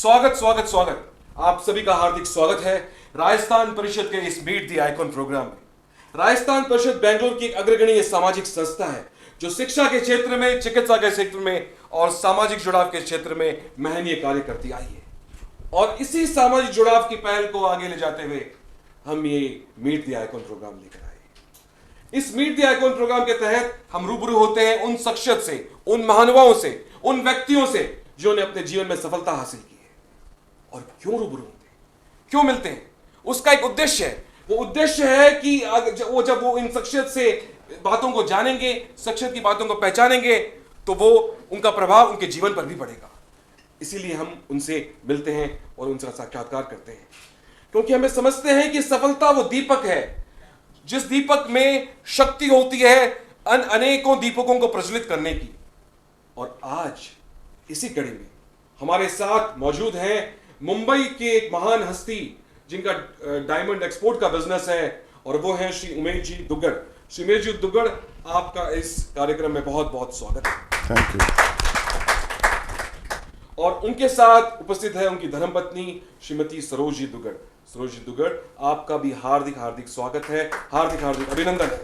स्वागत स्वागत स्वागत। आप सभी का हार्दिक स्वागत है राजस्थान परिषद के इस मीट द आइकॉन प्रोग्राम में। राजस्थान परिषद बेंगलोर की एक अग्रगण्य सामाजिक संस्था है जो शिक्षा के क्षेत्र में, चिकित्सा के क्षेत्र में और सामाजिक जुड़ाव के क्षेत्र में महनीय कार्य करती आई है। और इसी सामाजिक जुड़ाव की पहल को आगे ले जाते हुए हम ये मीट द आइकॉन प्रोग्राम लेकर आए। इस मीट द आइकॉन प्रोग्राम के तहत हम रूबरू होते हैं उन शख्सियत से, उन महानुभावों से, उन व्यक्तियों से जिन्होंने अपने जीवन में सफलता हासिल की है। और क्यों रूबरू होते हैं, क्यों मिलते हैं, उसका एक उद्देश्य है। वो उद्देश्य है कि जब वो इन शख्सियत से बातों को जानेंगे, शख्सियत की बातों को पहचानेंगे, तो वो उनका प्रभाव उनके जीवन पर भी पड़ेगा। इसीलिए हम उनसे मिलते हैं और उनसे साक्षात्कार करते हैं, क्योंकि हमें समझते हैं कि सफलता वो दीपक है जिस दीपक में शक्ति होती है अनेकों दीपकों को प्रज्वलित करने की। और आज इसी कड़ी में हमारे साथ मौजूद हैं मुंबई के एक महान हस्ती जिनका डायमंड एक्सपोर्ट का बिजनेस है, और वो हैं श्री उमेश जी दुग्गड़। श्री उमेश जी दुग्गड़, आपका इस कार्यक्रम में बहुत बहुत स्वागत है। Thank you. और उनके साथ उपस्थित है उनकी धर्मपत्नी श्रीमती सरोज जी दुग्गड़। सरोज जी दुग्गड़, आपका भी हार्दिक हार्दिक स्वागत है, हार्दिक हार्दिक अभिनंदन है।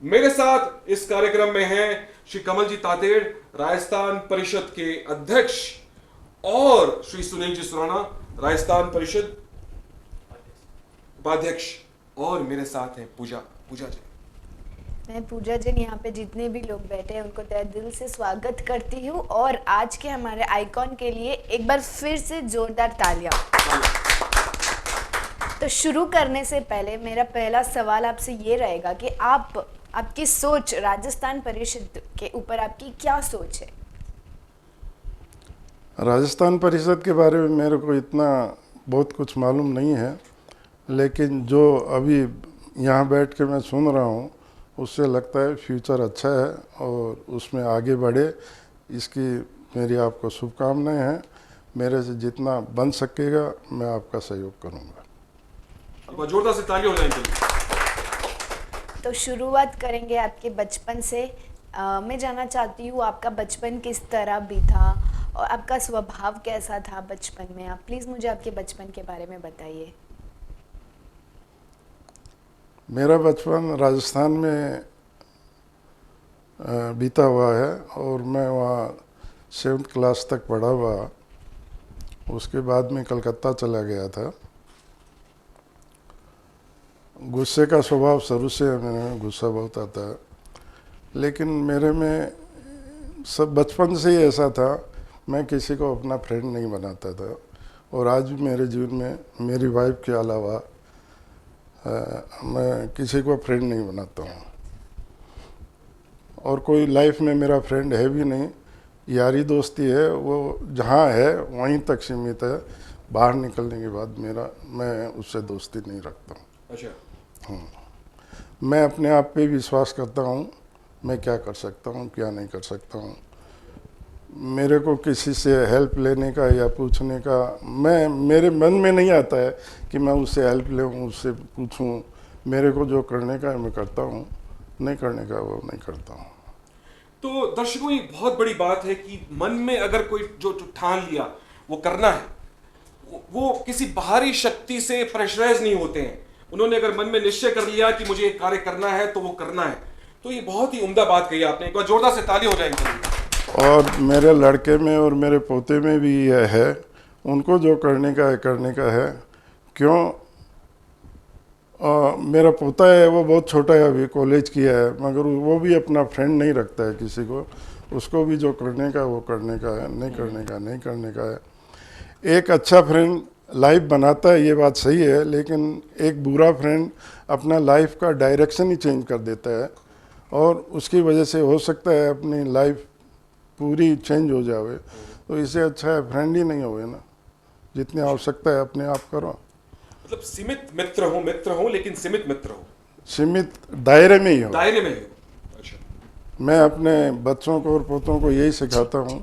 मेरे साथ इस कार्यक्रम में हैं श्री कमल जी तातेड़, राजस्थान परिषद के अध्यक्ष, और श्री सुनील जी सुराना, राजस्थान परिषद उपाध्यक्ष, और मेरे साथ हैं पूजा जी। मैं पूजा जी, यहाँ पे जितने भी लोग बैठे हैं उनको तहे दिल से स्वागत करती हूँ। और आज के हमारे आइकॉन के लिए एक बार फिर से जोरदार तालियां। तो शुरू करने से पहले मेरा पहला सवाल आपसे ये रहेगा कि आपकी सोच राजस्थान परिषद के ऊपर आपकी क्या सोच है? राजस्थान परिषद के बारे में मेरे को इतना बहुत कुछ मालूम नहीं है, लेकिन जो अभी यहाँ बैठ के मैं सुन रहा हूँ उससे लगता है फ्यूचर अच्छा है और उसमें आगे बढ़े, इसकी मेरी आपको शुभकामनाएं हैं। मेरे से जितना बन सकेगा मैं आपका सहयोग करूँगा। जोरदार से ताली हो जाएंगे। तो शुरुआत करेंगे आपके बचपन से। मैं जानना चाहती हूँ आपका बचपन किस तरह बीता और आपका स्वभाव कैसा था बचपन में। आप प्लीज़ मुझे आपके बचपन के बारे में बताइए। मेरा बचपन राजस्थान में बीता हुआ है और मैं वहाँ 7th क्लास तक पढ़ा हुआ। उसके बाद में कलकत्ता चला गया था। गुस्से का स्वभाव शुरू से मैंने, गुस्सा बहुत आता है, लेकिन मेरे में सब बचपन से ही ऐसा था, मैं किसी को अपना फ्रेंड नहीं बनाता था। और आज भी मेरे जीवन में मेरी वाइफ के अलावा मैं किसी को फ्रेंड नहीं बनाता हूँ, और कोई लाइफ में मेरा फ्रेंड है भी नहीं। यारी दोस्ती है वो जहाँ है वहीं तक सीमित है, बाहर निकलने के बाद मैं उससे दोस्ती नहीं रखता हूँ। अच्छा। हाँ, मैं अपने आप पे विश्वास करता हूँ, मैं क्या कर सकता हूँ क्या नहीं कर सकता हूँ। मेरे को किसी से हेल्प लेने का या पूछने का मेरे मन में नहीं आता है कि मैं उससे हेल्प लूँ, उससे पूछूँ। मेरे को जो करने का है मैं करता हूँ, नहीं करने का वो नहीं करता हूँ। तो दर्शकों, ये बहुत बड़ी बात है कि मन में अगर कोई जो ठान लिया वो करना है, वो किसी बाहरी शक्ति से प्रेशराइज नहीं होते हैं। उन्होंने अगर मन में निश्चय कर लिया कि मुझे एक कार्य करना है तो वो करना है। तो ये बहुत ही उम्दा बात कही आपने, एक बार जोरदार से ताली हो जाएंगे। और मेरे लड़के में और मेरे पोते में भी यह है, उनको जो करने का है। क्यों? मेरा पोता है वो बहुत छोटा है, अभी कॉलेज किया है, मगर वो भी अपना फ्रेंड नहीं रखता है किसी को। उसको भी जो करने का वो करने का है, नहीं करने का नहीं करने का है। एक अच्छा फ्रेंड लाइफ बनाता है, ये बात सही है, लेकिन एक बुरा फ्रेंड अपना लाइफ का डायरेक्शन ही चेंज कर देता है, और उसकी वजह से हो सकता है अपनी लाइफ पूरी चेंज हो जावे। तो इससे अच्छा है फ्रेंड ही नहीं होवे ना, जितनी आवश्यकता है अपने आप करो। मतलब सीमित मित्र हो लेकिन सीमित मित्र हो, सीमित दायरे में ही हो, दायरे में हो। अच्छा। मैं अपने बच्चों को और पोतों को यही सिखाता हूँ,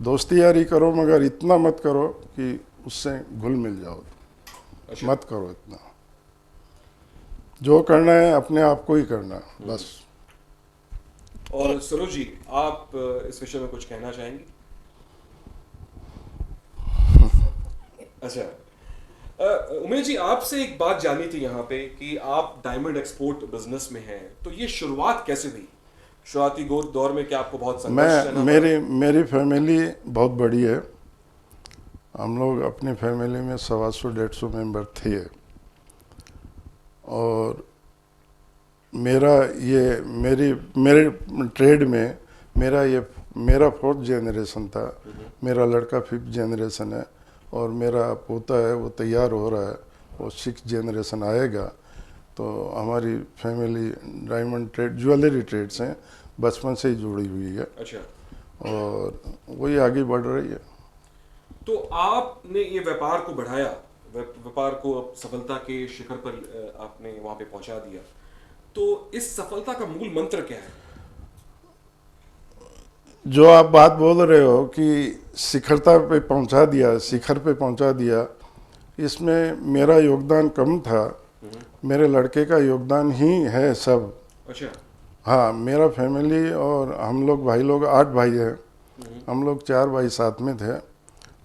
दोस्ती यारी करो मगर इतना मत करो कि उससे घुल मिल जाओ। अच्छा। मत करो इतना, जो करना है अपने आप को ही करना बस। और सरोज जी, आप इस विषय में कुछ कहना चाहेंगी? अच्छा, उमेश जी, आपसे एक बात जाननी थी यहाँ पे कि आप डायमंड एक्सपोर्ट बिजनेस में हैं, तो ये शुरुआत कैसे हुई? शुरुआती दौर में क्या आपको बहुत संघर्ष मैं करना मेरी पड़ा? मेरी फैमिली बहुत बड़ी है। हम लोग अपनी फैमिली में 125-150 मेंबर थे, और मेरे ट्रेड में मेरा 4th जनरेशन था, मेरा लड़का 5th जनरेशन है, और मेरा पोता है वो तैयार हो रहा है, वो 6th जनरेशन आएगा। तो हमारी family diamond trade, jewellery trade से बचपन से ही जुड़ी हुई है, अच्छा, और वही आगे बढ़ रही है। तो आपने ये व्यापार को बढ़ाया, व्यापार को अब सफलता के शिखर पर आपने वहां पे पहुंचा दिया, तो इस सफलता का मूल मंत्र क्या है? जो आप बात बोल रहे हो कि शिखर पे पहुंचा दिया, इसमें मेरा योगदान कम था, मेरे लड़के का योगदान ही है सब। अच्छा, हाँ, मेरा फैमिली और हम लोग भाई लोग 8 भाई हैं, हम लोग 4 भाई साथ में थे।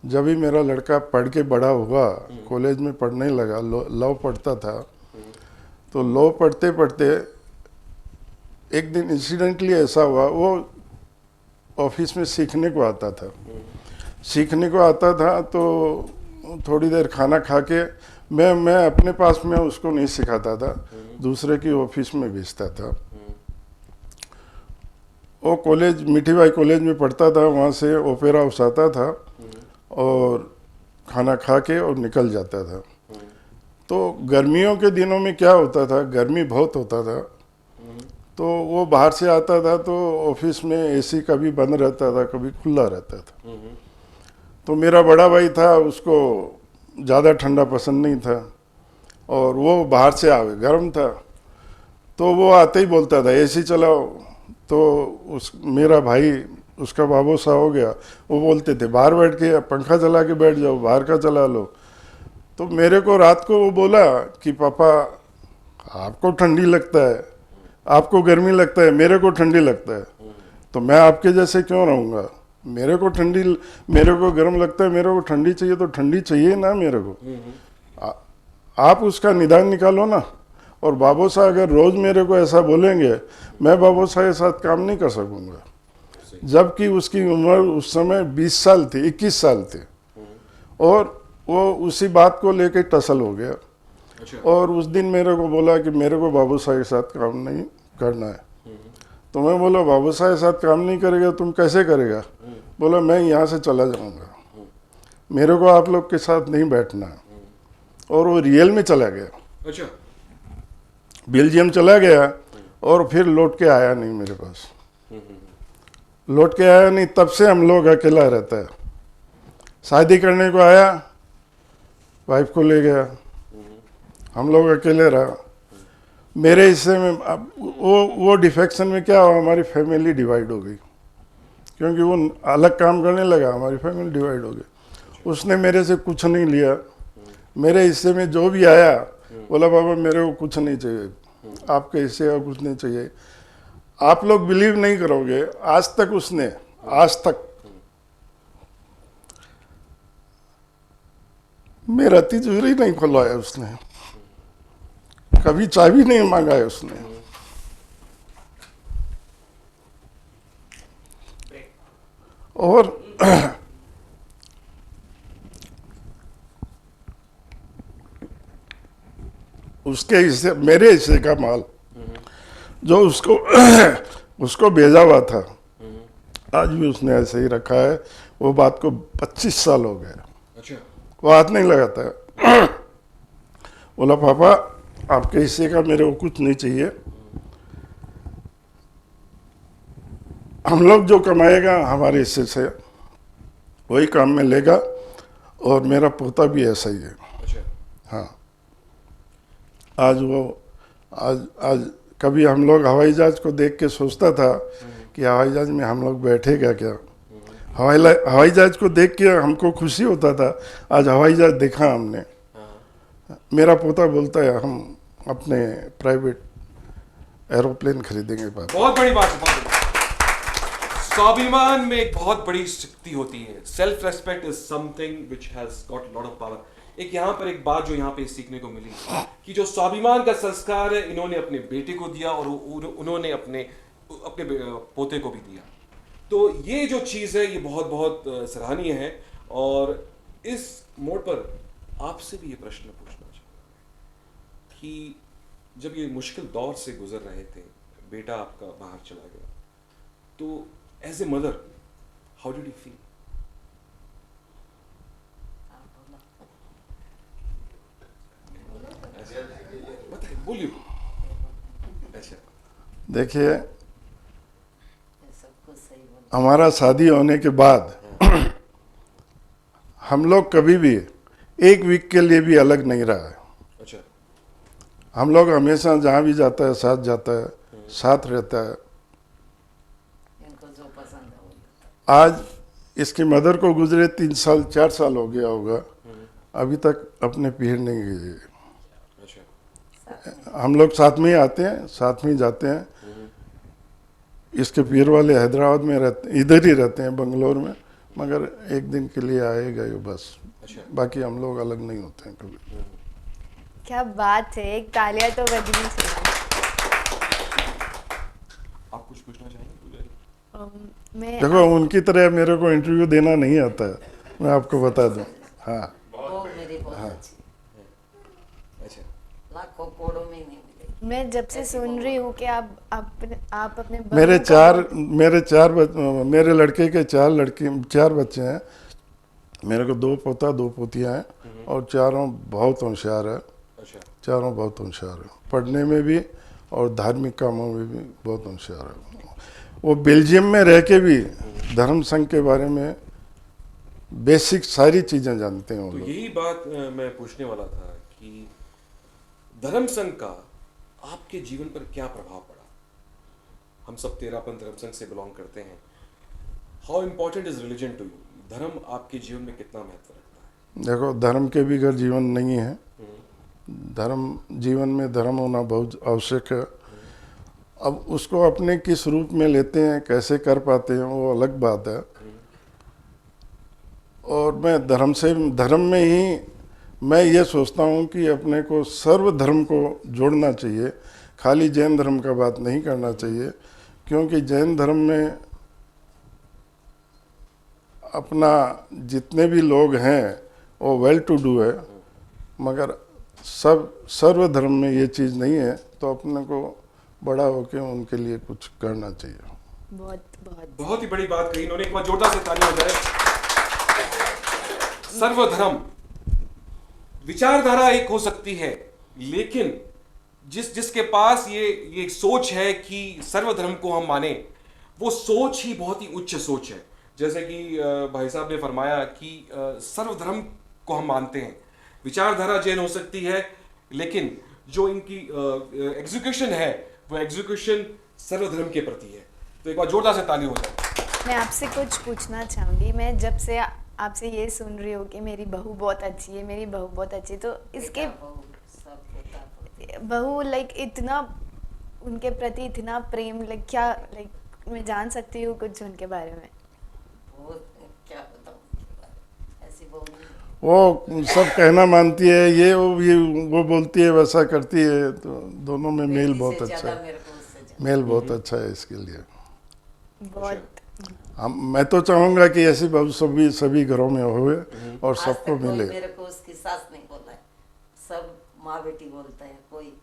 जब भी मेरा लड़का पढ़ के बड़ा हुआ, कॉलेज में पढ़ने लगा, लॉ पढ़ता था, तो लॉ पढ़ते पढ़ते एक दिन इंसिडेंटली ऐसा हुआ, वो ऑफिस में सीखने को आता था, तो थोड़ी देर खाना खा के मैं अपने पास में उसको नहीं सिखाता था, दूसरे की ऑफिस में भेजता था। वो कॉलेज, मिठीबाई कॉलेज में पढ़ता था, वहाँ से ओपेरा हाउस आता था और खाना खा के और निकल जाता था। तो गर्मियों के दिनों में क्या होता था, गर्मी बहुत होता था, तो वो बाहर से आता था, तो ऑफिस में एसी कभी बंद रहता था, कभी खुला रहता था। तो मेरा बड़ा भाई था, उसको ज़्यादा ठंडा पसंद नहीं था, और वो बाहर से आवे, गर्म था, तो वो आते ही बोलता था एसी चलाओ। तो मेरा भाई, उसका बाबू सा हो गया, वो बोलते थे बाहर बैठ के पंखा चला के बैठ जाओ, बाहर का चला लो। तो मेरे को रात को वो बोला कि पापा, आपको ठंडी लगता है, आपको गर्मी लगता है, मेरे को ठंडी लगता है, तो मैं आपके जैसे क्यों रहूँगा? मेरे को गर्म लगता है, मेरे को ठंडी चाहिए, तो ठंडी चाहिए ना मेरे को। आप उसका निदान निकालो ना। और बाबू साहब अगर रोज़ मेरे को ऐसा बोलेंगे, मैं बाबू साहब के साथ काम नहीं कर सकूँगा। जबकि उसकी उम्र उस समय 20 साल थी, 21 साल थे, और वो उसी बात को लेके टसल हो गया। अच्छा, और उस दिन मेरे को बोला कि मेरे को बाबू साहब के साथ काम नहीं करना है। तो मैं बोला, बाबू साहब के साथ काम नहीं करेगा, तुम कैसे करेगा? बोला, मैं यहाँ से चला जाऊँगा, मेरे को आप लोग के साथ नहीं बैठना है। और वो रियल में चला गया, अच्छा, बेल्जियम चला गया, और फिर लौट के आया नहीं मेरे पास, लौट के आया नहीं। तब से हम लोग अकेला रहता है। शादी करने को आया, वाइफ को ले गया, हम लोग अकेले रहा। मेरे हिस्से में अब वो डिफेक्शन में क्या हुआ, हमारी फैमिली डिवाइड हो गई, क्योंकि वो अलग काम करने लगा, हमारी फैमिली डिवाइड हो गई। उसने मेरे से कुछ नहीं लिया, मेरे हिस्से में जो भी आया बोला, बाबा मेरे को कुछ नहीं चाहिए, आपके हिस्से का कुछ नहीं चाहिए। आप लोग बिलीव नहीं करोगे, आज तक मेरा तिजोरी नहीं खुलवाया उसने, कभी चाबी नहीं मांगा है उसने। और उसके हिस्से, मेरे हिस्से का माल जो उसको भेजा हुआ था, आज भी उसने ऐसे ही रखा है। वो बात को 25 साल हो गए, अच्छा, वो हाथ नहीं लगाता है। बोला, पापा आपके हिस्से का मेरे को कुछ नहीं चाहिए, हम लोग जो कमाएगा हमारे हिस्से से वही काम में लेगा, और मेरा पोता भी ऐसा ही है। अच्छा, हाँ, आज कभी हम लोग हवाई जहाज को देख के सोचता था कि हवाई जहाज में हम लोग बैठेगा क्या। हवाई जहाज को देख के हमको खुशी होता था, आज हवाई जहाज देखा हमने। मेरा पोता बोलता है हम अपने प्राइवेट एरोप्लेन खरीदेंगे पापा। बहुत बड़ी बात है, बहुत बड़ी बात। स्वाभिमान में एक बहुत बड़ी शक्ति होती है. Self respect is something which has got lot of power. एक यहाँ पर एक बात जो यहाँ पे सीखने को मिली कि जो स्वाभिमान का संस्कार है इन्होंने अपने बेटे को दिया और उन्होंने अपने पोते को भी दिया. तो ये जो चीज़ है ये बहुत बहुत सराहनीय है. और इस मोड़ पर आपसे भी ये प्रश्न पूछना चाहूँगा कि जब ये मुश्किल दौर से गुजर रहे थे, बेटा आपका बाहर चला गया, तो as a mother how did you feel? बताइए, बोलिए. अच्छा, देखिए, हमारा शादी होने के बाद हम लोग कभी भी एक वीक के लिए भी अलग नहीं रहा है. अच्छा. हम लोग हमेशा जहाँ भी जाता है साथ जाता है, साथ रहता है. इनको जो पसंद है वो. आज इसकी मदर को गुजरे 3 साल 4 साल हो गया होगा, अभी तक अपने पीर नहीं गए. अच्छा. हम लोग साथ में ही आते हैं, साथ में ही जाते हैं. इसके पीर वाले हैदराबाद में रहते, इधर ही रहते हैं बंगलोर में, मगर एक दिन के लिए आए गए बस. अच्छा. बाकी हम लोग अलग नहीं होते हैं कभी. क्या बात है, एक तालियां तो बजनी चाहिए. आप कुछ पूछना चाहेंगे? मैं देखो, उनकी तरह मेरे को इंटरव्यू देना नहीं आता है, मैं आपको बता दूं. हाँ, वो मेरी बहुत अच्छी. अच्छा. लाखों करोड़ों में नहीं मिलेगी. मैं जब से सुन रही हूँ कि आप अपने बहू मेरे का- मेरे लड़के के 4 बच्चे हैं. मेरे को 2 पोता 2 पोतियाँ हैं और चारों बहुत होशियार है. अच्छा. चारों बहुत होशियार है, पढ़ने में भी और धार्मिक कामों में भी बहुत होशियार है. वो बेल्जियम में रह के भी धर्म संघ के बारे में बेसिक सारी चीज़ें जानते हैं वो तो लोग. यही बात मैं पूछने वाला था कि धर्म संघ का आपके जीवन पर क्या प्रभाव पड़ा? हम सब तेरापंथ धर्म संघ से बिलोंग करते हैं. How important is religion to you? धर्म आपके जीवन में कितना महत्व रखता है? देखो, धर्म के बगैर जीवन नहीं है. धर्म, जीवन में धर्म होना बहुत आवश्यक है. अब उसको अपने किस रूप में लेते हैं, कैसे कर पाते हैं, वो अलग बात है. और मैं धर्म में ही मैं ये सोचता हूँ कि अपने को सर्व धर्म को जोड़ना चाहिए. खाली जैन धर्म का बात नहीं करना चाहिए, क्योंकि जैन धर्म में अपना जितने भी लोग हैं वो वेल टू डू है, मगर सर्व धर्म में ये चीज़ नहीं है. तो अपने को बड़ा होके उनके लिए कुछ करना चाहिए. बहुत बहुत बहुत ही बड़ी बात कही इन्होंने. एक बार जोरदार से ताली हो जाए. सर्वधर्म विचारधारा एक हो सकती है, लेकिन जिसके पास ये एक सोच है कि सर्वधर्म को हम माने, वो सोच ही बहुत ही उच्च सोच है. जैसे कि भाई साहब ने फरमाया कि सर्वधर्म को हम मानते हैं. विचारधारा जैन हो सकती है, लेकिन जो इनकी एग्जीक्यूशन है वो एग्जीक्यूशन सर्वधर्म के प्रति है. तो एक बार जोरदार से ताली हो जाए. मैं आपसे कुछ पूछना चाहूँगी. मैं जब से आपसे ये सुन रही हूँ कि मेरी बहू बहुत अच्छी है, मेरी बहू बहुत अच्छी है, तो इसके बेटा बहू, सब बेटा बहू. बहू लाइक इतना उनके प्रति इतना प्रेम, लाइक क्या, लाइक मैं जान सकती हूँ कुछ उनके बारे में? वो क्या बताऊं उनके बारे में. ऐसी बहू नहीं. वो सब कहना मानती है, ये वो बोलती है, वैसा करती है. तो दोनों में मेल बेटी बहुत से अच्छा ज्यादा है. मेरे को उससे ज्यादा. मेल बहुत अच्छा है इसके लिए. बहुत. मैं तो चाहूँगा कि ऐसी बहू सभी घरों में होवे और आज सबको तक कोई मिले. मेरे को उसकी सास नहीं बोला है. सब माँ बेटी बोलते हैं, कोई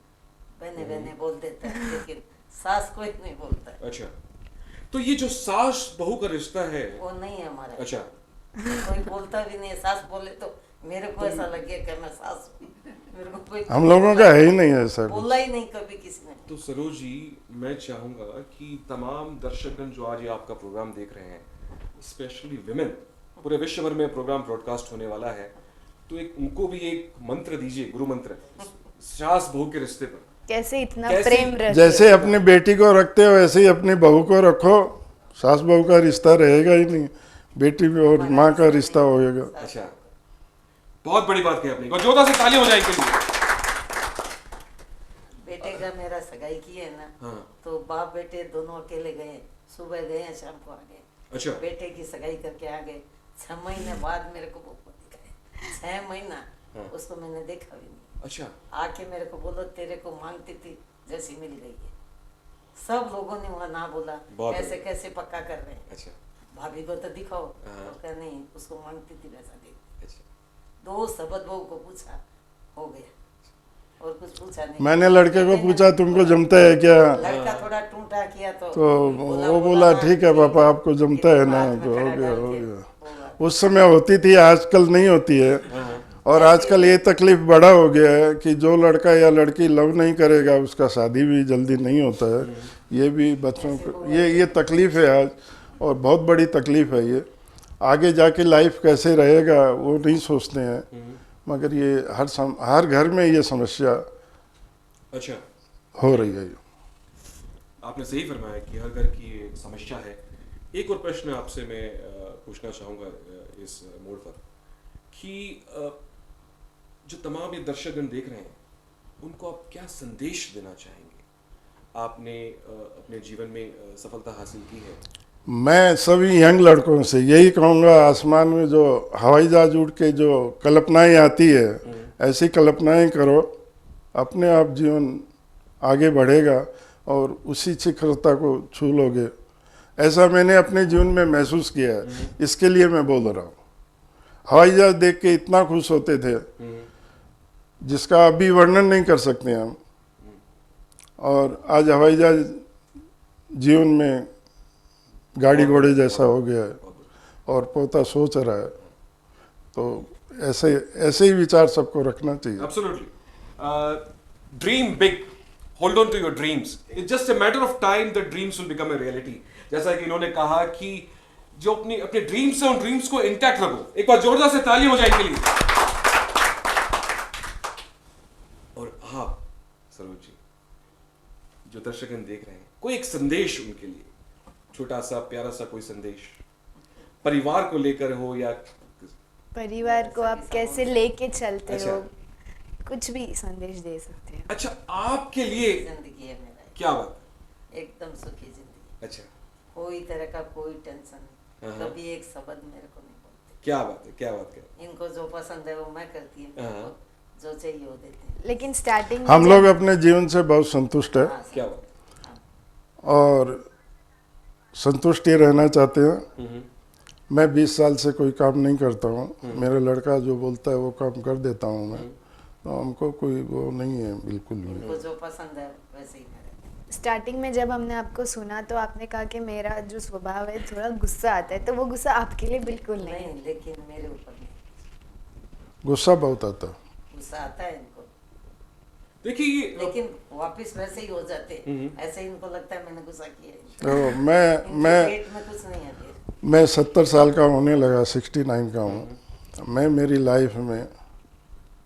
बहने बहने बोल देता है, लेकिन सास कोई नहीं बोलता है. अच्छा. तो ये जो सास बहू का रिश्ता है, वो नहीं है हमारा. अच्छा, कोई बोलता भी नहीं है. सास बोले तो मेरे को ऐसा लगे कि मैं सास हूँ. मेरे को कोई हम लोगों का है ही नहीं ऐसा कुछ. बोला ही नहीं कभी किसी ने. तो सरोज जी, मैं चाहूंगा कि तमाम दर्शकगण जो आज ये आपका प्रोग्राम देख रहे हैं, स्पेशली विमेन, पूरे विश्व भर में प्रोग्राम ब्रॉडकास्ट होने वाला है, तो एक उनको भी एक मंत्र दीजिए, गुरु मंत्र, सास बहू के रिश्ते पर. कैसे इतना कैसे- प्रेम रखते जैसे अपनी बेटी को रखते हो वैसे ही अपनी बहू को रखो. सास बहू का रिश्ता रहेगा ही नहीं, बेटी भी और माँ का रिश्ता होएगा. अच्छा, बहुत बड़ी बात कही आपने. और जोरदार से ताली हो जाए इनके लिए. बेटे का मेरा सगाई की है ना, हाँ. तो बाप बेटे दोनों अकेले गए. सुबह गए, शाम को आ गए. अच्छा। बेटे की सगाई करके आ गए, 6 महीने बाद मेरे को वो दिखाए, 6 महीना हाँ। उसको मैंने देखा भी नहीं। अच्छा। आके मेरे को बोलो तेरे को मांगती थी जैसी मिल गई है। सब लोगों ने वहाँ ना बोला, बहुत कैसे बढ़िया। कैसे पक्का कर रहे हैं, अच्छा। भाभी को तो दिखाओ, हाँ। तो कहा नहीं उसको मांगती थी वैसा देख। अच्छा। 2 शब्द बहू को पूछा, हो गया, और कुछ पूछा नहीं। मैंने लड़के को लेकिन पूछा तुमको जमता है क्या, लड़का थोड़ा टूटा किया तो वो बोला ठीक है पापा आपको जमता है ना, तो हो गया हो गया। उस समय होती थी, आजकल नहीं होती है। और आजकल ये तकलीफ बड़ा हो गया है कि जो लड़का या लड़की लव नहीं करेगा उसका शादी भी जल्दी नहीं होता है। ये भी बच्चों को ये तकलीफ है आज, और बहुत बड़ी तकलीफ है ये। आगे जाके लाइफ कैसे रहेगा वो नहीं सोचते हैं, मगर ये हर घर में ये समस्या अच्छा। हो रही है। आपने सही फरमाया कि हर घर की ये समस्या है। एक और प्रश्न आपसे मैं पूछना चाहूँगा इस मोड़ पर कि जो तमाम ये दर्शकगण देख रहे हैं उनको आप क्या संदेश देना चाहेंगे? आपने अपने जीवन में सफलता हासिल की है। मैं सभी यंग लड़कों से यही कहूँगा, आसमान में जो हवाई जहाज उड़ के जो कल्पनाएं आती है, ऐसी कल्पनाएं करो, अपने आप जीवन आगे बढ़ेगा और उसी शिखरता को छू लोगे। ऐसा मैंने अपने जीवन में महसूस किया है, इसके लिए मैं बोल रहा हूँ। हवाई जहाज देख के इतना खुश होते थे जिसका अभी वर्णन नहीं कर सकते हम, और आज हवाई जहाज जीवन में गाड़ी घोड़े जैसा हो गया है और पोता सोच रहा है। तो ऐसे ही विचार सबको रखना चाहिए। Absolutely. Dream big. Hold on to your dreams. It's just a matter of time that dreams will become a reality. जैसा कि इन्होंने कहा कि जो अपने ड्रीम्स है उन ड्रीम्स को इंटैक्ट रखो। एक बार जोरदार से ताली हो जाए इनके लिए। और आप सरोज जी, जो दर्शकगण देख रहे हैं, कोई एक संदेश उनके लिए, छोटा सा प्यारा सा कोई संदेश, परिवार को लेकर हो या परिवार को आप कैसे लेके चलते अच्छा। हो, कुछ भी संदेश दे सकते हैं। अच्छा आपके लिए जिंदगी है मेरा, क्या बात? एकदम सुखी जिंदगी, अच्छा, कोई तरह का कोई टेंशन नहीं, हाँ। कभी एक शब्द मेरे को नहीं बोलते। क्या बात है, क्या बात है। इनको जो पसंद है वो मैं करती हूँ, हाँ। इनको जो चाहिए वो देते हैं। लेकिन स्टार्टिंग हम लोग अपने जीवन से बहुत संतुष्ट है हाँ, क्या बात? और संतुष्टि रहना चाहते हैं। मैं 20 साल से कोई काम नहीं करता हूँ, मेरा लड़का जो बोलता है वो काम कर देता हूँ मैं, तो हमको कोई वो नहीं है बिल्कुल भी। इनको जो पसंद है वैसे ही करें। स्टार्टिंग में जब हमने आपको सुना तो आपने कहा कि मेरा जो स्वभाव है थोड़ा गुस्सा आता है, तो वो गुस्सा आपके लिए बिल्कुल नहीं है। नहीं, लेकिन मेरे ऊपर नहीं गुस्सा बहुत आता है। गुस्सा आता है इनको, देखिए लेकिन वापस वैसे ही हो जाते हैं। ऐसे ही इनको लगता है मैंने गुस्सा किया है। तो इनके मैं पेट में कुछ नहीं है फिर। मैं 70 साल का होने लगा, 69 का हूँ। मैं मेरी लाइफ में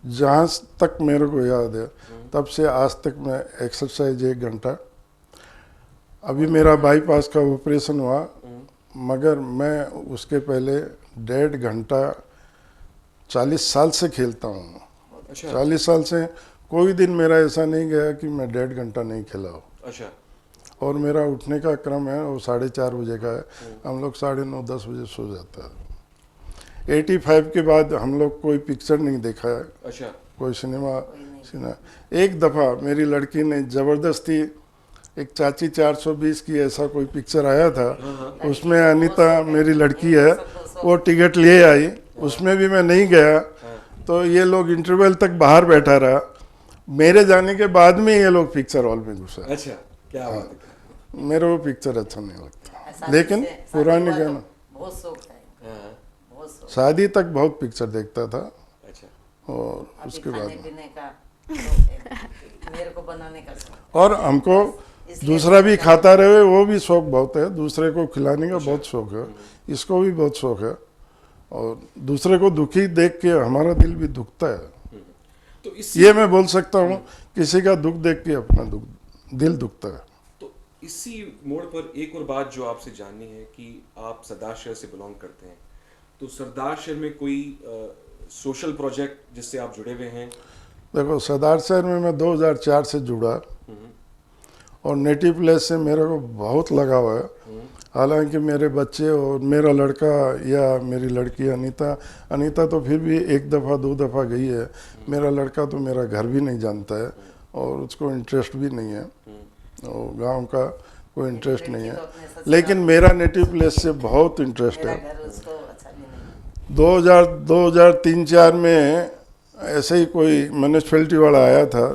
जहाँ तक मेरे को याद है तब से आज तक मैं एक्सरसाइज 1 घंटा, अभी मेरा बाईपास का ऑपरेशन हुआ, मगर मैं उसके पहले 1.5 घंटा 40 साल से खेलता हूँ। अच्छा 40 साल से कोई दिन मेरा ऐसा नहीं गया कि मैं 1.5 घंटा नहीं खेला हो। अच्छा और मेरा उठने का क्रम है वो 4:30 बजे का है, हम लोग 9:30 10 बजे सो जाता है। 85 के बाद हम लोग कोई पिक्चर नहीं देखा है, अच्छा कोई सिनेमा। एक दफ़ा मेरी लड़की ने ज़बरदस्ती, एक चाची 420 की ऐसा कोई पिक्चर आया था, उसमें अनीता मेरी लड़की है, वो टिकट ले आई, उसमें भी मैं नहीं गया। तो ये लोग इंटरवल तक बाहर बैठा रहा, मेरे जाने के बाद में ये लोग पिक्चर हॉल में घुसा। अच्छा क्या बात है। मेरे वो पिक्चर अच्छा नहीं लगता, शादी लेकिन से- शादी पुराने हुआ तो गाना, बहुत शौक था इनको, हाँ, बहुत शौक। शादी तक बहुत पिक्चर देखता था, अच्छा और अभी उसके खाने बाद पीने का शौक है, मेरे को बनाने का शौक। और हमको इसलिए दूसरा भी खाता रहे वो भी शौक बहुत है, दूसरे को खिलाने का बहुत शौक है, इसको भी बहुत शौक है। और दूसरे को दुखी देख के हमारा दिल भी दुखता है, तो इसी ये मैं बोल सकता हूँ, किसी का दुख देख के अपना दिल दुखता है। तो इसी मोड़ पर एक और बात जो आपसे जाननी है कि आप सरदार शहर से बिलोंग करते हैं, तो सरदार शहर में कोई सोशल प्रोजेक्ट जिससे आप जुड़े हुए हैं? देखो, सरदार शहर में मैं 2004 से जुड़ा और नेटिव प्लेस से मेरे को बहुत लगाव है। हालांकि मेरे बच्चे और मेरा लड़का या मेरी लड़की अनीता, अनीता तो फिर भी एक दफ़ा दो दफ़ा गई है, मेरा लड़का तो मेरा घर भी नहीं जानता है और उसको इंटरेस्ट भी नहीं है, और गांव का कोई इंटरेस्ट नहीं है, लेकिन मेरा नेटिव प्लेस से बहुत इंटरेस्ट मेरा है। घर उसको अच्छा नहीं लगा। 2003-4 में ऐसे ही कोई म्यूनिसपैलिटी वाला आया था,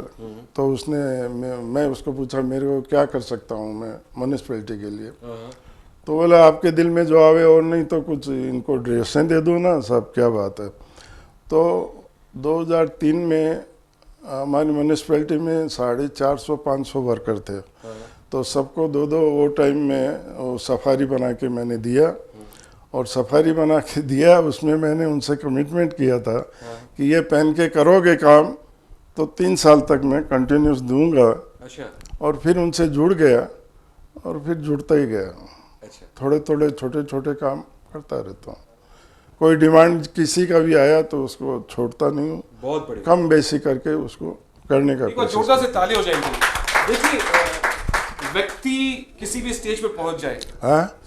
तो उसने मैं उसको पूछा मेरे को क्या कर सकता हूँ मैं म्यूनिसपैलिटी के लिए, तो बोला आपके दिल में जो आवे, और नहीं तो कुछ इनको ड्रेसें दे दो ना, सब क्या बात है। तो 2003 में हमारी म्यूनिसपैलिटी में 450-500 वर्कर थे, तो सबको दो दो वो टाइम में वो सफारी बना के मैंने दिया, और सफारी बना के दिया, उसमें मैंने उनसे कमिटमेंट किया था कि ये पहन के करोगे काम तो 3 साल तक मैं कंटिन्यूस दूंगा, अच्छा और फिर उनसे जुड़ गया और फिर जुड़ता ही गया। अच्छा थोड़े थोड़े छोटे छोटे काम करता रहता हूँ, कोई डिमांड किसी का भी आया तो उसको छोड़ता नहीं हूँ, बहुत बढ़िया। कम बेसी करके उसको करने का एक बार कोशिश जोरदार से ताली हो जाएगी। देखिए व्यक्ति किसी भी स्टेज पे पहुंच जाए, हाँ।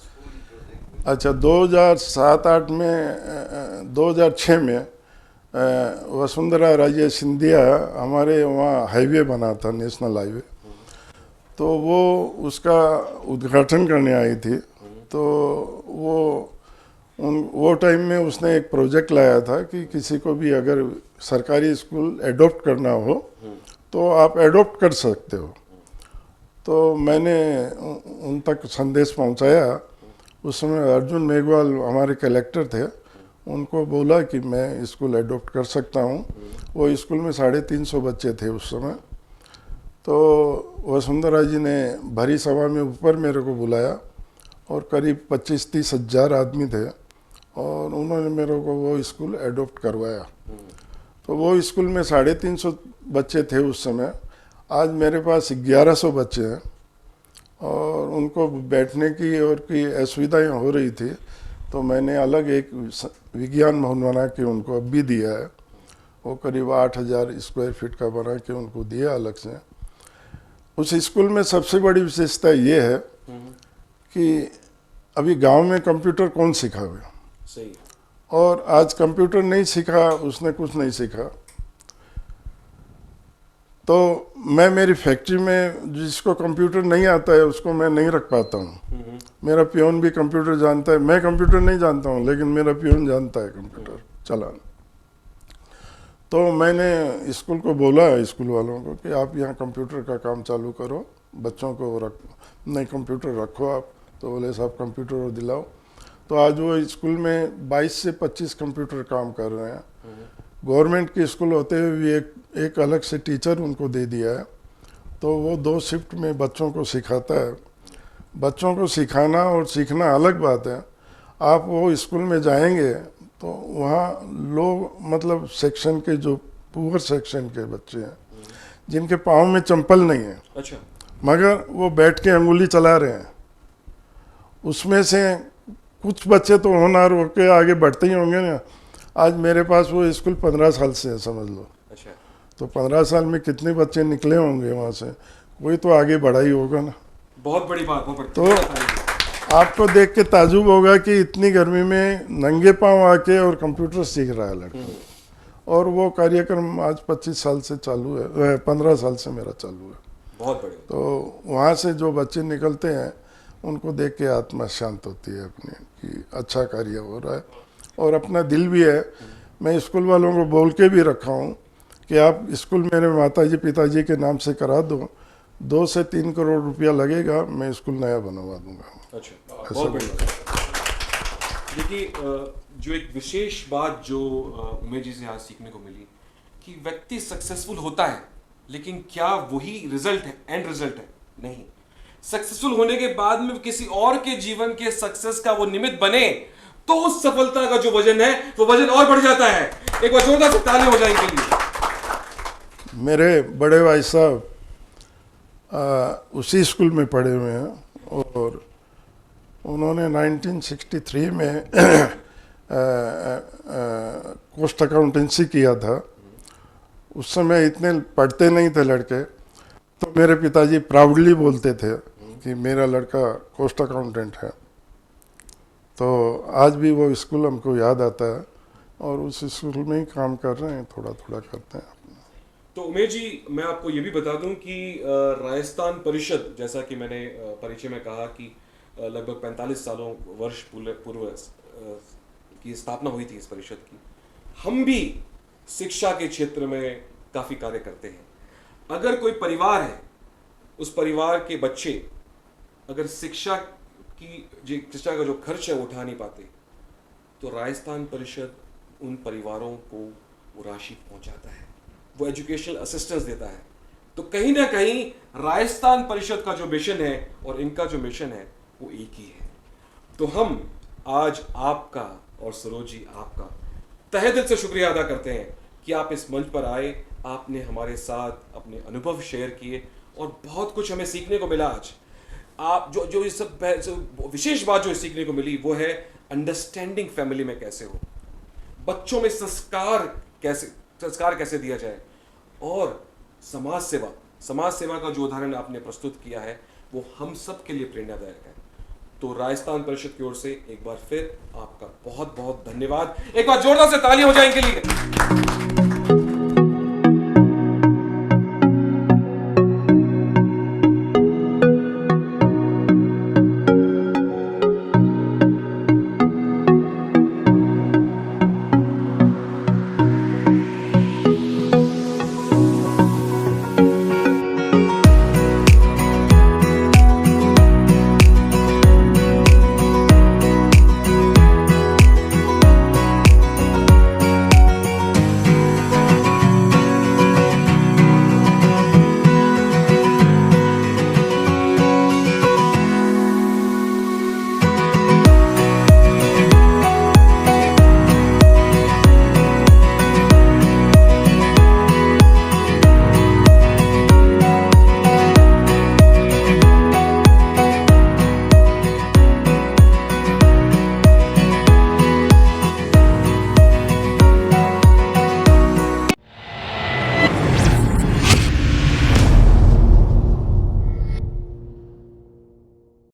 अच्छा 2007-8 में 2006 में वसुंधरा राजे सिंधिया हमारे वहाँ हाईवे बना था, नेशनल हाईवे, तो वो उसका उद्घाटन करने आई थी, तो वो टाइम में उसने एक प्रोजेक्ट लाया था कि किसी को भी अगर सरकारी स्कूल एडॉप्ट करना हो तो आप एडॉप्ट कर सकते हो। तो मैंने उन तक संदेश पहुंचाया। उस समय अर्जुन मेघवाल हमारे कलेक्टर थे, उनको बोला कि मैं स्कूल एडॉप्ट कर सकता हूं। वो स्कूल में 350 बच्चे थे उस समय। तो वसुंधरा जी ने भरी सभा में ऊपर मेरे को बुलाया और करीब 25-30 हज़ार आदमी थे, और उन्होंने मेरे को वो स्कूल एडॉप्ट करवाया। तो वो स्कूल में 350 बच्चे थे उस समय, आज मेरे पास 1100 बच्चे हैं, और उनको बैठने की और की असुविधाएँ हो रही थी, तो मैंने अलग एक विज्ञान भवन बना के उनको अब भी दिया है। वो करीब 8000 स्क्वायर फीट का बना के उनको दिया अलग से। उस स्कूल में सबसे बड़ी विशेषता ये है कि अभी गांव में कंप्यूटर कौन सिखावे, सही, और आज कंप्यूटर नहीं सीखा उसने कुछ नहीं सीखा। तो मैं मेरी फैक्ट्री में जिसको कंप्यूटर नहीं आता है उसको मैं नहीं रख पाता हूँ। मेरा पियोन भी कंप्यूटर जानता है, मैं कंप्यूटर नहीं जानता हूँ लेकिन मेरा पियोन जानता है कंप्यूटर चलाना। तो मैंने स्कूल को बोला, स्कूल वालों को, कि आप यहाँ कंप्यूटर का काम चालू करो, बच्चों को रख नहीं कंप्यूटर रखो आप। तो बोले साहब कंप्यूटर दिलाओ। तो आज वो स्कूल में 22 से 25 कंप्यूटर काम कर रहे हैं। गवर्नमेंट के स्कूल होते हुए भी एक अलग से टीचर उनको दे दिया है, तो वो 2 शिफ्ट में बच्चों को सिखाता है। बच्चों को सिखाना और सीखना अलग बात है। आप वो स्कूल में जाएंगे तो वहाँ लोग, मतलब सेक्शन के जो पुअर सेक्शन के बच्चे हैं जिनके पाँव में चंपल नहीं है, अच्छा, मगर वो बैठ के अंगुली चला रहे हैं, उसमें से कुछ बच्चे तो होनहार होके आगे बढ़ते ही होंगे ना। आज मेरे पास वो स्कूल 15 साल से है, समझ लो। अच्छा, तो 15 साल में कितने बच्चे निकले होंगे वहाँ से, कोई तो आगे बढ़ा ही होगा ना। बहुत बड़ी बात, बहुत बड़ी। तो आपको देख के ताजुब होगा कि इतनी गर्मी में नंगे पांव आके और कंप्यूटर सीख रहा है लड़का। और वो कार्यक्रम आज 25 साल से चालू है, 15 साल से मेरा चालू है। बहुत बढ़िया। तो वहाँ से जो बच्चे निकलते हैं उनको देख के आत्मा शांत होती है अपनी, कि अच्छा कार्य हो रहा है, और अपना दिल भी है। मैं स्कूल वालों को बोल के भी रखा हूँ कि आप स्कूल मेरे माताजी पिताजी के नाम से करा दो, 2 से 3 करोड़ रुपया लगेगा, मैं स्कूल नया बनवा दूंगा। अच्छा, बहुत बढ़िया। देखिए जो एक विशेष बात जो उमेश जी से आज सीखने को मिली कि व्यक्ति सक्सेसफुल होता है, लेकिन क्या वही रिजल्ट है, एंड रिजल्ट है? नहीं। सक्सेसफुल होने के बाद में किसी और के जीवन के सक्सेस का वो निमित्त बने तो उस सफलता का जो वजन है वो वजन और बढ़ जाता है। एक बार जोरदार से ताली हो जाएंगे के लिए। मेरे बड़े भाई साहब उसी स्कूल में पढ़े हुए हैं, और उन्होंने 1963 में कोस्ट अकाउंटेंसी किया था। उस समय इतने पढ़ते नहीं थे लड़के, तो मेरे पिताजी प्राउडली बोलते थे कि मेरा लड़का कोस्ट अकाउंटेंट है। तो आज भी वो स्कूल हमको याद आता है और उस स्कूल में ही काम कर रहे हैं, थोड़ा थोड़ा करते हैं। तो उमेश जी, मैं आपको ये भी बता दूं कि राजस्थान परिषद, जैसा कि मैंने परिचय में कहा कि लगभग 45 सालों वर्ष पूर्व की स्थापना हुई थी इस परिषद की। हम भी शिक्षा के क्षेत्र में काफ़ी कार्य करते हैं। अगर कोई परिवार है, उस परिवार के बच्चे अगर शिक्षा का जो खर्च है वो उठा नहीं पाते, तो राजस्थान परिषद उन परिवारों को वो राशि पहुंचाता है, वो एजुकेशनल असिस्टेंस देता है। तो कहीं ना कहीं राजस्थान परिषद का जो मिशन है और इनका जो मिशन है वो एक ही है। तो हम आज आपका और सरोज जी आपका तहे दिल से शुक्रिया अदा करते हैं कि आप इस मंच पर आए, आपने हमारे साथ अपने अनुभव शेयर किए और बहुत कुछ हमें सीखने को मिला। आज आप जो ये सब विशेष बात जो सीखने को मिली वो है अंडरस्टैंडिंग फैमिली में कैसे हो, बच्चों में संस्कार कैसे दिया जाए, और समाज सेवा का जो उदाहरण आपने प्रस्तुत किया है वो हम सब के लिए प्रेरणादायक है। तो राजस्थान परिषद की ओर से एक बार फिर आपका बहुत बहुत धन्यवाद। एक बार जोरदार से तालियां हो जाए इनके लिए।